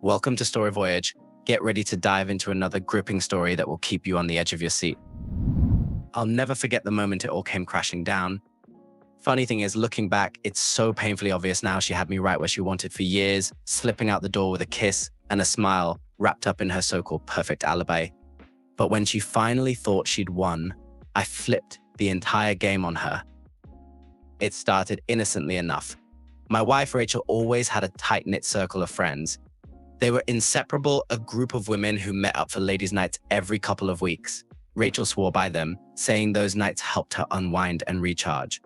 Welcome to Story Voyage. Get ready to dive into another gripping story that will keep you on the edge of your seat. I'll never forget the moment it all came crashing down. Funny thing is, looking back, it's so painfully obvious now she had me right where she wanted for years, slipping out the door with a kiss and a smile wrapped up in her so-called perfect alibi. But when she finally thought she'd won, I flipped the entire game on her. It started innocently enough. My wife, Rachel, always had a tight-knit circle of friends. They were inseparable, a group of women who met up for ladies' nights every couple of weeks. Rachel swore by them, saying those nights helped her unwind and recharge.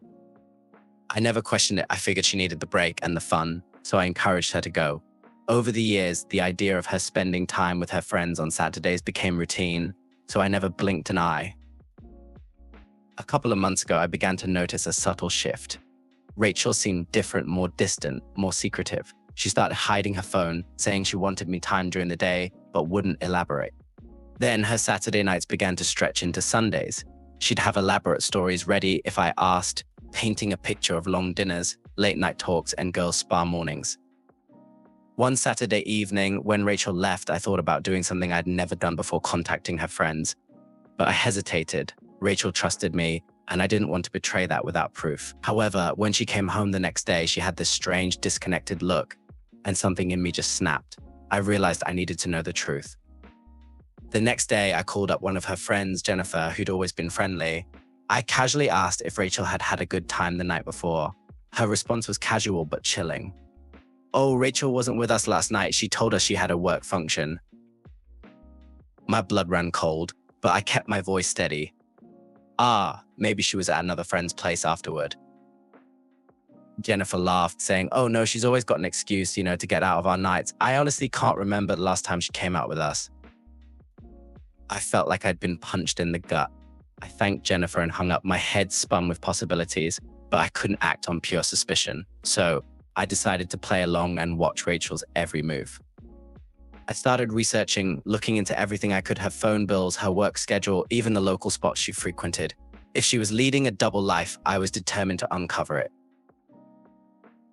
I never questioned it. I figured she needed the break and the fun, so I encouraged her to go. Over the years, the idea of her spending time with her friends on Saturdays became routine, so I never blinked an eye. A couple of months ago, I began to notice a subtle shift. Rachel seemed different, more distant, more secretive. She started hiding her phone, saying she wanted me time during the day, but wouldn't elaborate. Then her Saturday nights began to stretch into Sundays. She'd have elaborate stories ready if I asked, painting a picture of long dinners, late night talks, and girls' spa mornings. One Saturday evening, when Rachel left, I thought about doing something I'd never done before, contacting her friends. But I hesitated. Rachel trusted me, and I didn't want to betray that without proof. However, when she came home the next day, she had this strange, disconnected look, and something in me just snapped. I realized I needed to know the truth. The next day, I called up one of her friends, Jennifer, who'd always been friendly. I casually asked if Rachel had had a good time the night before. Her response was casual but chilling. "Oh, Rachel wasn't with us last night. She told us she had a work function." My blood ran cold, but I kept my voice steady. Maybe she was at another friend's place afterward. Jennifer laughed, saying, "Oh no, she's always got an excuse, to get out of our nights. I honestly can't remember the last time she came out with us." I felt like I'd been punched in the gut. I thanked Jennifer and hung up. My head spun with possibilities, but I couldn't act on pure suspicion. So I decided to play along and watch Rachel's every move. I started researching, looking into everything I could: her phone bills, her work schedule, even the local spots she frequented. If she was leading a double life, I was determined to uncover it.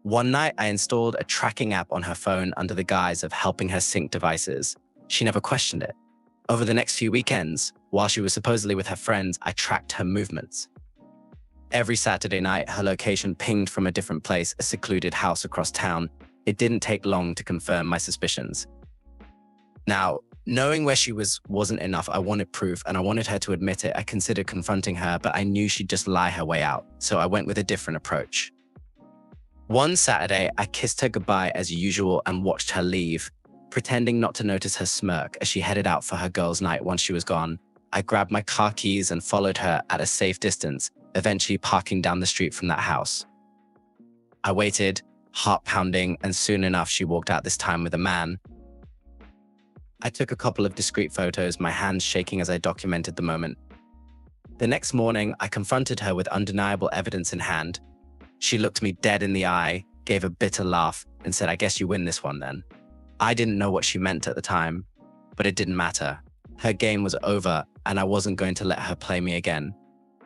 One night, I installed a tracking app on her phone under the guise of helping her sync devices. She never questioned it. Over the next few weekends, while she was supposedly with her friends, I tracked her movements. Every Saturday night, her location pinged from a different place, a secluded house across town. It didn't take long to confirm my suspicions. Now, knowing where she wasn't enough. I wanted proof, and I wanted her to admit it. I considered confronting her, but I knew she'd just lie her way out, so I went with a different approach. One Saturday, I kissed her goodbye as usual and watched her leave, pretending not to notice her smirk as she headed out for her girls' night. Once she was gone, I grabbed my car keys and followed her at a safe distance, eventually parking down the street from that house. I waited, heart pounding, and soon enough, she walked out, this time with a man. I took a couple of discreet photos, my hands shaking as I documented the moment. The next morning, I confronted her with undeniable evidence in hand. She looked me dead in the eye, gave a bitter laugh, and said, "I guess you win this one then." I didn't know what she meant at the time, but it didn't matter. Her game was over, and I wasn't going to let her play me again.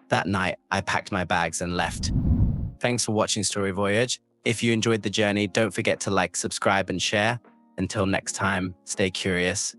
That night, I packed my bags and left. Thanks for watching Story Voyage. If you enjoyed the journey, don't forget to like, subscribe, and share. Until next time, stay curious.